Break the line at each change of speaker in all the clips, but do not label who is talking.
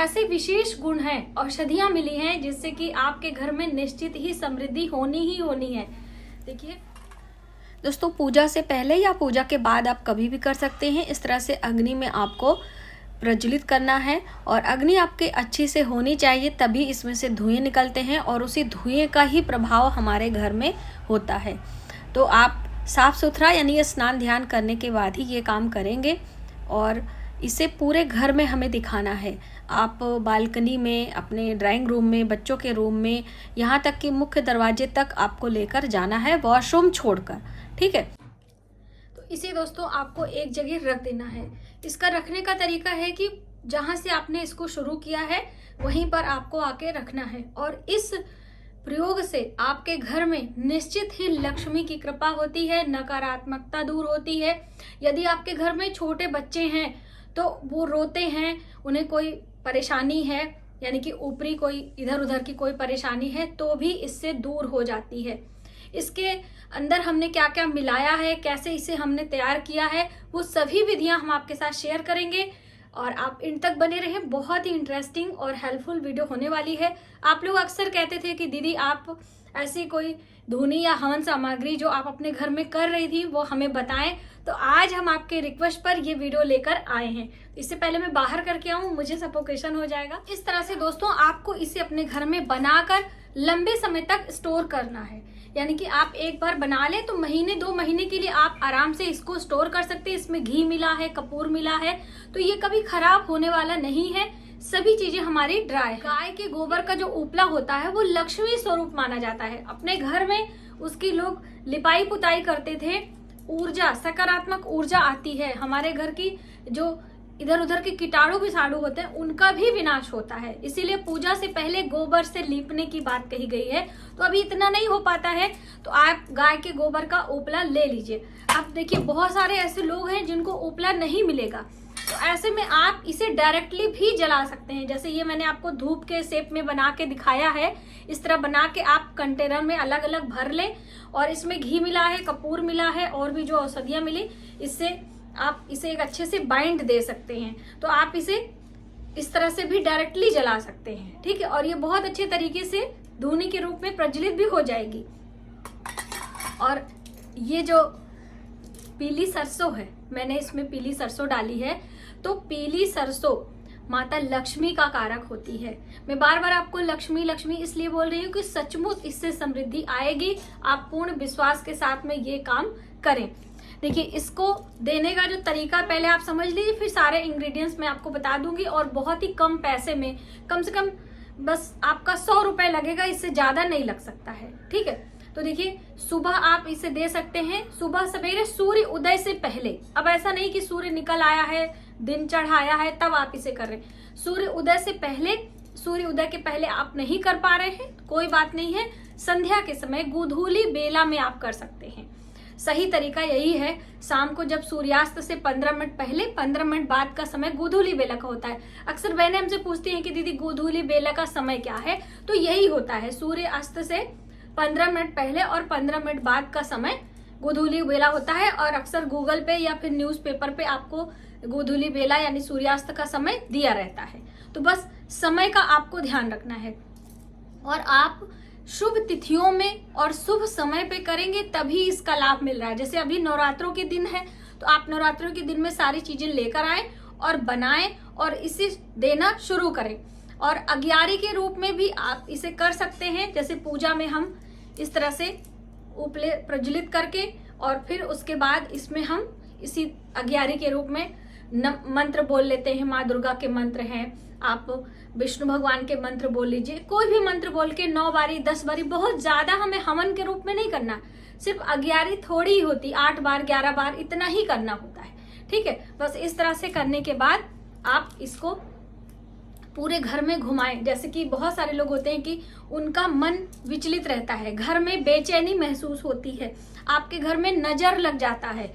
ऐसे विशेष गुण हैं, औषधियां मिली हैं जिससे कि आपके घर में निश्चित ही समृद्धि होनी ही होनी है। देखिए दोस्तों, पूजा से पहले या पूजा के बाद आप कभी भी कर सकते हैं। इस तरह से अग्नि में आपको प्रज्वलित करना है और अग्नि आपके अच्छी से होनी चाहिए, तभी इसमें से धुएं निकलते हैं और उसी धुएं का ही प्रभाव हमारे घर में होता है। तो आप साफ सुथरा यानी स्नान ध्यान करने के बाद ही ये काम करेंगे और इसे पूरे घर में हमें दिखाना है। आप बालकनी में, अपने ड्राइंग रूम में, बच्चों के रूम में, यहाँ तक कि मुख्य दरवाजे तक आपको लेकर जाना है, वॉशरूम छोड़कर, ठीक है। तो इसे दोस्तों आपको एक जगह रख देना है। इसका रखने का तरीका है कि जहाँ से आपने इसको शुरू किया है वहीं पर आपको आके रखना है और इस प्रयोग से आपके घर में निश्चित ही लक्ष्मी की कृपा होती है, नकारात्मकता दूर होती है। यदि आपके घर में छोटे बच्चे हैं तो वो रोते हैं, उन्हें कोई परेशानी है, यानी कि ऊपरी कोई इधर उधर की कोई परेशानी है, तो भी इससे दूर हो जाती है। इसके अंदर हमने क्या क्या मिलाया है, कैसे इसे हमने तैयार किया है, वो सभी विधियां हम आपके साथ शेयर करेंगे और आप इन तक बने रहें। बहुत ही इंटरेस्टिंग और हेल्पफुल वीडियो होने वाली है। आप लोग अक्सर कहते थे कि दीदी आप ऐसी कोई धूनी या हवन सामग्री जो आप अपने घर में कर रही थी वो हमें बताएं। तो आज हम आपके रिक्वेस्ट पर ये वीडियो लेकर आए हैं। इससे पहले मैं बाहर करके आऊं, मुझे सफोकेशन हो जाएगा। इस तरह से दोस्तों आपको इसे अपने घर में बनाकर लंबे समय तक स्टोर करना है, यानी कि आप एक बार बना लें तो महीने 2 महीने के लिए आप आराम से इसको स्टोर कर सकते हैं। इसमें घी मिला है, कपूर मिला है, तो ये कभी खराब होने वाला नहीं है। सभी चीजें हमारी ड्राई है। गाय के गोबर का जो उपला होता है वो लक्ष्मी स्वरूप माना जाता है। अपने घर में उसकी लोग लिपाई पुताई करते थे, ऊर्जा, सकारात्मक ऊर्जा आती है। हमारे घर की जो इधर उधर के कीटाणु विषाणु होते हैं उनका भी विनाश होता है। इसीलिए पूजा से पहले गोबर से लीपने की बात कही गई है। तो अभी इतना नहीं हो पाता है तो आप गाय के गोबर का उपला ले लीजिए। अब देखिए बहुत सारे ऐसे लोग हैं जिनको उपला नहीं मिलेगा, तो ऐसे में आप इसे डायरेक्टली भी जला सकते हैं। जैसे ये मैंने आपको धूप के शेप में बना के दिखाया है, इस तरह बना के आप कंटेनर में अलग अलग भर लें और इसमें घी मिला है, कपूर मिला है और भी जो औषधियां मिली, इससे आप इसे एक अच्छे से बाइंड दे सकते हैं। तो आप इसे इस तरह से भी डायरेक्टली जला सकते हैं, ठीक है। और ये बहुत अच्छे तरीके से धूनी के रूप में प्रज्वलित भी हो जाएगी। और ये जो पीली सरसों है, मैंने इसमें पीली सरसों डाली है। तो पीली सरसों माता लक्ष्मी का कारक होती है। मैं बार बार आपको लक्ष्मी लक्ष्मी इसलिए बोल रही हूँ कि सचमुच इससे समृद्धि आएगी। आप पूर्ण विश्वास के साथ में ये काम करें। देखिए इसको देने का जो तरीका पहले आप समझ लीजिए, फिर सारे इंग्रेडिएंट्स मैं आपको बता दूंगी और बहुत ही कम पैसे में, कम से कम बस आपका 100 रुपए लगेगा, इससे ज्यादा नहीं लग सकता है, ठीक है। तो देखिए सुबह आप इसे दे सकते हैं, सुबह सवेरे सूर्य उदय से पहले। अब ऐसा नहीं कि सूर्य निकल आया है, दिन चढ़ आया है तब आप इसे कर रहे हैं। सूर्य उदय से पहले, सूर्य उदय के पहले आप नहीं कर पा रहे हैं, कोई बात नहीं है। संध्या के समय गोधूली बेला में आप कर सकते हैं। सही तरीका यही है, शाम को जब सूर्यास्त से 15 मिनट पहले 15 मिनट बाद का समय गोधूली बेला का होता है। अक्सर बहनें हमसे पूछती हैं कि दीदी गोधूली बेला का समय क्या है, तो यही होता है, सूर्य अस्त से 15 मिनट पहले और 15 मिनट बाद का समय गोधूली बेला होता है। और अक्सर गूगल पे या फिर न्यूज़पेपर पे आपको गोधूली बेला यानी सूर्यास्त का समय दिया रहता है। तो बस समय का आपको ध्यान रखना है और आप शुभ तिथियों में और शुभ समय पे करेंगे तभी इसका लाभ मिल रहा है। जैसे अभी नवरात्रों के दिन है तो आप नवरात्रों के दिन में सारी चीजें लेकर आए और बनाएं और इसे देना शुरू करें। और अग्यारी के रूप में भी आप इसे कर सकते हैं। जैसे पूजा में हम इस तरह से उपले प्रज्वलित करके और फिर उसके बाद इसमें हम इसी अग्यारी के रूप में मंत्र बोल लेते हैं। माँ दुर्गा के मंत्र हैं, आप विष्णु भगवान के मंत्र बोल लीजिए, कोई भी मंत्र बोल के 9 बारी 10 बारी, बहुत ज्यादा हमें हवन के रूप में नहीं करना, सिर्फ अग्यारी थोड़ी ही होती, 8 बार 11 बार इतना ही करना होता है, ठीक है। बस इस तरह से करने के बाद आप इसको पूरे घर में घुमाएं। जैसे कि बहुत सारे लोग होते हैं कि उनका मन विचलित रहता है, घर में बेचैनी महसूस होती है, आपके घर में नजर लग जाता है,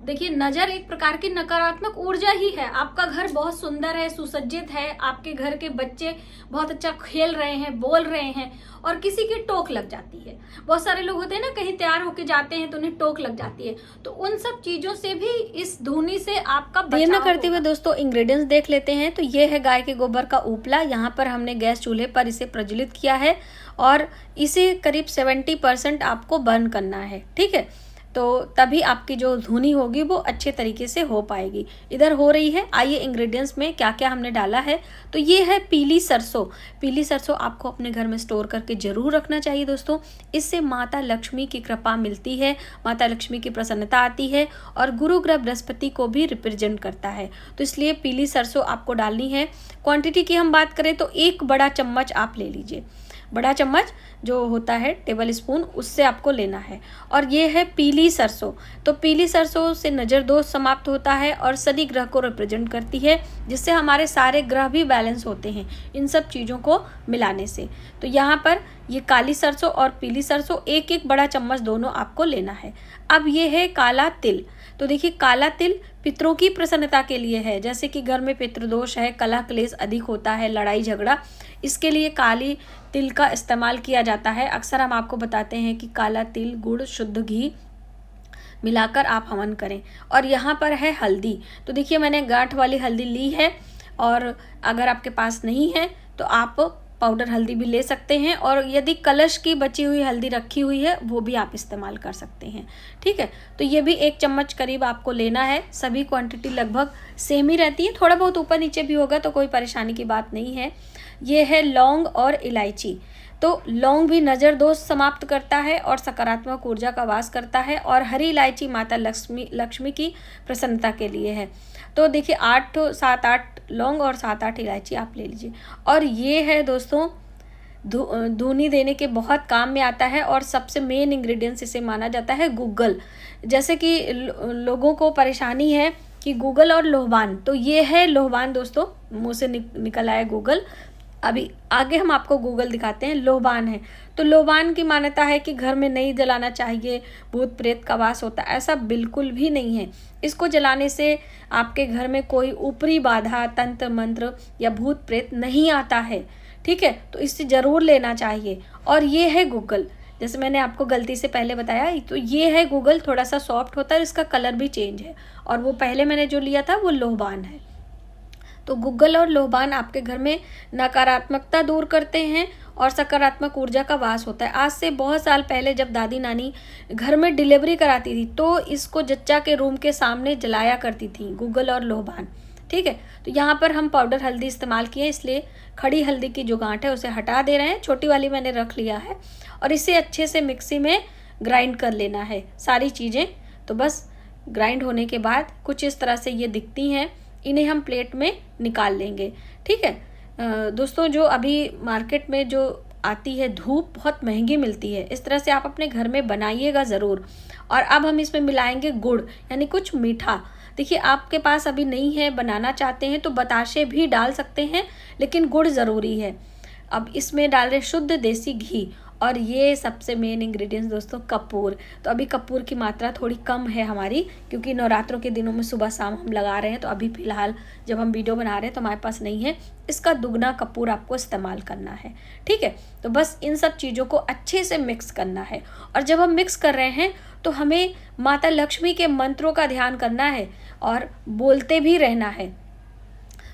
देखिए, नजर एक प्रकार की नकारात्मक ऊर्जा ही है। आपका घर बहुत सुंदर है, सुसज्जित है, आपके घर के बच्चे बहुत अच्छा खेल रहे हैं, बोल रहे हैं, और किसी की टोक लग जाती है। बहुत सारे लोग होते हैं ना, कहीं तैयार होके जाते हैं तो उन्हें टोक लग जाती है। तो उन सब चीजों से भी इस धुनी से आपका बचाव। देर न करते हुए दोस्तों इंग्रेडिएंट्स देख लेते हैं। तो ये है गाय के गोबर का उपला। यहाँ पर हमने गैस चूल्हे पर इसे प्रज्वलित किया है और इसे करीब 70% आपको बर्न करना है, ठीक है। तो तभी आपकी जो धुनी होगी वो अच्छे तरीके से हो पाएगी। इधर हो रही है। आइए इंग्रेडिएंट्स में क्या क्या हमने डाला है। तो ये है पीली सरसों। पीली सरसों आपको अपने घर में स्टोर करके जरूर रखना चाहिए दोस्तों। इससे माता लक्ष्मी की कृपा मिलती है, माता लक्ष्मी की प्रसन्नता आती है और गुरु ग्रह बृहस्पति को भी रिप्रेजेंट करता है। तो इसलिए पीली सरसों आपको डालनी है। क्वांटिटी की हम बात करें तो 1 बड़ा चम्मच आप ले लीजिए। बड़ा चम्मच जो होता है टेबल स्पून, उससे आपको लेना है। और ये है पीली सरसों। तो पीली सरसों से नज़र दोष समाप्त होता है और शनि ग्रह को रिप्रेजेंट करती है, जिससे हमारे सारे ग्रह भी बैलेंस होते हैं इन सब चीज़ों को मिलाने से। तो यहाँ पर ये काली सरसों और पीली सरसों 1-1 बड़ा चम्मच दोनों आपको लेना है। अब ये है काला तिल। तो देखिए, काला तिल पितरों की प्रसन्नता के लिए है। जैसे कि घर में पितृदोष है, कलह क्लेश अधिक होता है, लड़ाई झगड़ा, इसके लिए काली तिल का इस्तेमाल किया जाता है। अक्सर हम आपको बताते हैं कि काला तिल, गुड़, शुद्ध घी मिलाकर आप हवन करें। और यहाँ पर है हल्दी। तो देखिए, मैंने गांठ वाली हल्दी ली है, और अगर आपके पास नहीं है तो आप पाउडर हल्दी भी ले सकते हैं, और यदि कलश की बची हुई हल्दी रखी हुई है वो भी आप इस्तेमाल कर सकते हैं, ठीक है। तो ये भी 1 चम्मच करीब आपको लेना है। सभी क्वांटिटी लगभग सेम ही रहती है, थोड़ा बहुत ऊपर नीचे भी होगा तो कोई परेशानी की बात नहीं है। ये है लौंग और इलायची। तो लौंग भी नज़र दोष समाप्त करता है और सकारात्मक ऊर्जा का वास करता है, और हरी इलायची माता लक्ष्मी की प्रसन्नता के लिए है। तो देखिए, 7-8 लौंग और 7-8 इलायची आप ले लीजिए। और ये है दोस्तों धुनी देने के बहुत काम में आता है, और सबसे मेन इंग्रेडिएंट्स इसे माना जाता है गूगल। जैसे कि लोगों को परेशानी है कि गूगल और लोहबान, तो ये है लोहबान दोस्तों, मुंह से निकल आया गूगल। अभी आगे हम आपको गूगल दिखाते हैं। लोहबान है, तो लोहबान की मान्यता है कि घर में नहीं जलाना चाहिए, भूत प्रेत का वास होता है। ऐसा बिल्कुल भी नहीं है। इसको जलाने से आपके घर में कोई ऊपरी बाधा, तंत्र मंत्र या भूत प्रेत नहीं आता है, ठीक है। तो इससे ज़रूर लेना चाहिए। और ये है गूगल, जैसे मैंने आपको गलती से पहले बताया, तो ये है गूगल, थोड़ा सा सॉफ्ट होता है, इसका कलर भी चेंज है। और वो पहले मैंने जो लिया था वो लोहबान है। तो गूगल और लोहबान आपके घर में नकारात्मकता दूर करते हैं और सकारात्मक ऊर्जा का वास होता है। आज से बहुत साल पहले जब दादी नानी घर में डिलीवरी कराती थी तो इसको जच्चा के रूम के सामने जलाया करती थी, गूगल और लोहबान, ठीक है। तो यहाँ पर हम पाउडर हल्दी इस्तेमाल किए, इसलिए खड़ी हल्दी की जो गांठ है उसे हटा दे रहे हैं। छोटी वाली मैंने रख लिया है, और इसे अच्छे से मिक्सी में ग्राइंड कर लेना है सारी चीज़ें। तो बस ग्राइंड होने के बाद कुछ इस तरह से ये दिखती हैं। इन्हें हम प्लेट में निकाल लेंगे, ठीक है। दोस्तों, जो अभी मार्केट में जो आती है धूप बहुत महंगी मिलती है, इस तरह से आप अपने घर में बनाइएगा ज़रूर। और अब हम इसमें मिलाएंगे गुड़, यानी कुछ मीठा। देखिए, आपके पास अभी नहीं है, बनाना चाहते हैं तो बताशे भी डाल सकते हैं, लेकिन गुड़ ज़रूरी है। अब इसमें डाल रहे शुद्ध देसी घी, और ये सबसे मेन इंग्रेडिएंट्स दोस्तों कपूर। तो अभी कपूर की मात्रा थोड़ी कम है हमारी, क्योंकि नवरात्रों के दिनों में सुबह शाम हम लगा रहे हैं। तो अभी फ़िलहाल जब हम वीडियो बना रहे हैं तो हमारे पास नहीं है। इसका दुगना कपूर आपको इस्तेमाल करना है, ठीक है। तो बस इन सब चीज़ों को अच्छे से मिक्स करना है। और जब हम मिक्स कर रहे हैं तो हमें माता लक्ष्मी के मंत्रों का ध्यान करना है और बोलते भी रहना है।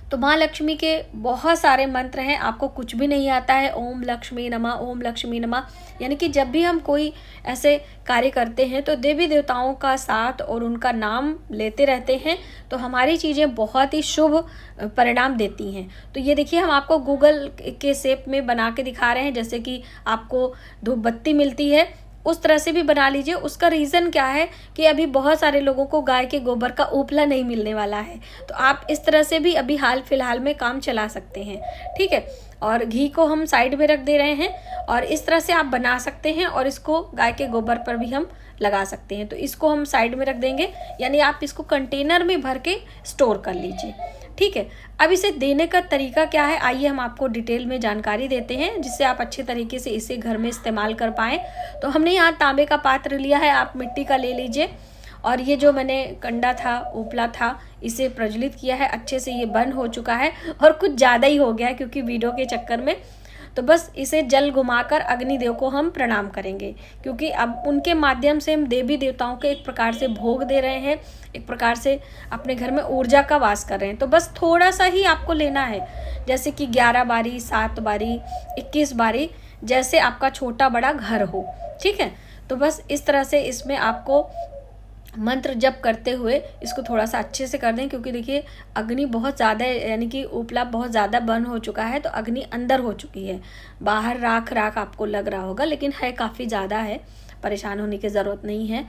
तो माँ लक्ष्मी के बहुत सारे मंत्र हैं, आपको कुछ भी नहीं आता है, ओम लक्ष्मी नमः, ओम लक्ष्मी नमः। यानी कि जब भी हम कोई ऐसे कार्य करते हैं तो देवी देवताओं का साथ और उनका नाम लेते रहते हैं, तो हमारी चीज़ें बहुत ही शुभ परिणाम देती हैं। तो ये देखिए, हम आपको गूगल के शेप में बना के दिखा रहे हैं। जैसे कि आपको धूप बत्ती मिलती है, उस तरह से भी बना लीजिए। उसका रीज़न क्या है कि अभी बहुत सारे लोगों को गाय के गोबर का उपला नहीं मिलने वाला है, तो आप इस तरह से भी अभी हाल फिलहाल में काम चला सकते हैं, ठीक है। और घी को हम साइड में रख दे रहे हैं, और इस तरह से आप बना सकते हैं, और इसको गाय के गोबर पर भी हम लगा सकते हैं। तो इसको हम साइड में रख देंगे, यानी आप इसको कंटेनर में भर के स्टोर कर लीजिए, ठीक है। अब इसे देने का तरीका क्या है, आइए हम आपको डिटेल में जानकारी देते हैं, जिससे आप अच्छे तरीके से इसे घर में इस्तेमाल कर पाएँ। तो हमने यहाँ तांबे का पात्र लिया है, आप मिट्टी का ले लीजिए, और ये जो मैंने कंडा था, उपला था, इसे प्रज्वलित किया है, अच्छे से ये बंद हो चुका है और कुछ ज़्यादा ही हो गया है क्योंकि वीडियो के चक्कर में। तो बस इसे जल घुमाकर अग्निदेव को हम प्रणाम करेंगे, क्योंकि अब उनके माध्यम से हम देवी देवताओं के एक प्रकार से भोग दे रहे हैं, एक प्रकार से अपने घर में ऊर्जा का वास कर रहे हैं। तो बस थोड़ा सा ही आपको लेना है, जैसे कि 11 बारी, 7 बारी, 21 बारी, जैसे आपका छोटा बड़ा घर हो, ठीक है। तो बस इस तरह से इसमें आपको मंत्र जप करते हुए इसको थोड़ा सा अच्छे से कर दें, क्योंकि देखिए अग्नि बहुत ज़्यादा, यानी कि उपला बहुत ज़्यादा बर्न हो चुका है, तो अग्नि अंदर हो चुकी है। बाहर राख राख आपको लग रहा होगा, लेकिन है काफ़ी ज़्यादा है, परेशान होने की ज़रूरत नहीं है।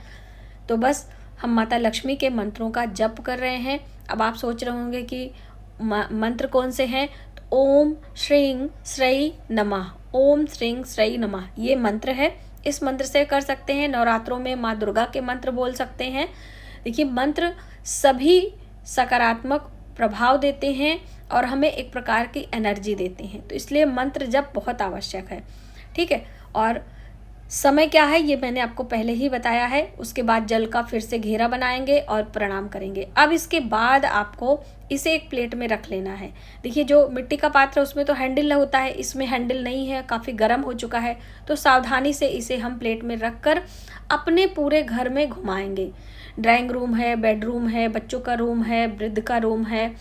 तो बस हम माता लक्ष्मी के मंत्रों का जप कर रहे हैं। अब आप सोच रहे होंगे कि मंत्र कौन से हैं, तो ओम श्रीं श्रई नमः, ओम श्रीं श्रई नमः ये मंत्र है। इस मंत्र से कर सकते हैं। नवरात्रों में माँ दुर्गा के मंत्र बोल सकते हैं। देखिए मंत्र सभी सकारात्मक प्रभाव देते हैं और हमें एक प्रकार की एनर्जी देते हैं, तो इसलिए मंत्र जप बहुत आवश्यक है, ठीक है। और समय क्या है ये मैंने आपको पहले ही बताया है। उसके बाद जल का फिर से घेरा बनाएंगे और प्रणाम करेंगे। अब इसके बाद आपको इसे एक प्लेट में रख लेना है। देखिए जो मिट्टी का पात्र है उसमें तो हैंडल होता है, इसमें हैंडल नहीं है, काफ़ी गर्म हो चुका है, तो सावधानी से इसे हम प्लेट में रख कर अपने पूरे घर में घुमाएंगे। ड्राइंग रूम है, बेडरूम है, बच्चों का रूम है, वृद्ध का रूम है,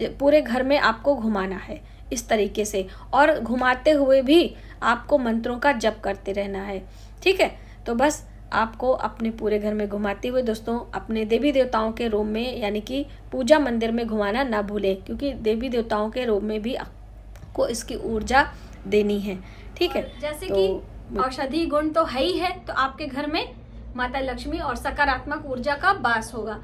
पूरे घर में आपको घुमाना है इस तरीके से, और घुमाते हुए भी आपको मंत्रों का जप करते रहना है, ठीक है। तो बस आपको अपने पूरे घर में घुमाते हुए दोस्तों अपने देवी देवताओं के रूम में, यानी कि पूजा मंदिर में घुमाना ना भूलें, क्योंकि देवी देवताओं के रूम में भी आपको इसकी ऊर्जा देनी है, ठीक है। जैसे तो कि औषधि गुण तो है ही है, तो आपके घर में माता लक्ष्मी और सकारात्मक ऊर्जा का वास होगा।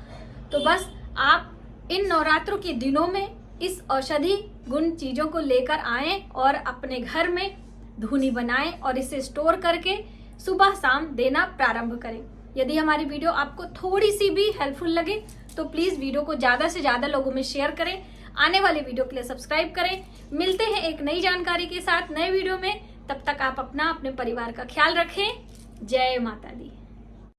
तो बस आप इन नवरात्रों के दिनों में इस औषधि गुण चीज़ों को लेकर आएं और अपने घर में धूनी बनाएं और इसे स्टोर करके सुबह शाम देना प्रारंभ करें। यदि हमारी वीडियो आपको थोड़ी सी भी हेल्पफुल लगे तो प्लीज़ वीडियो को ज़्यादा से ज़्यादा लोगों में शेयर करें। आने वाले वीडियो के लिए सब्सक्राइब करें। मिलते हैं एक नई जानकारी के साथ नए वीडियो में। तब तक आप अपना, अपने परिवार का ख्याल रखें। जय माता दी।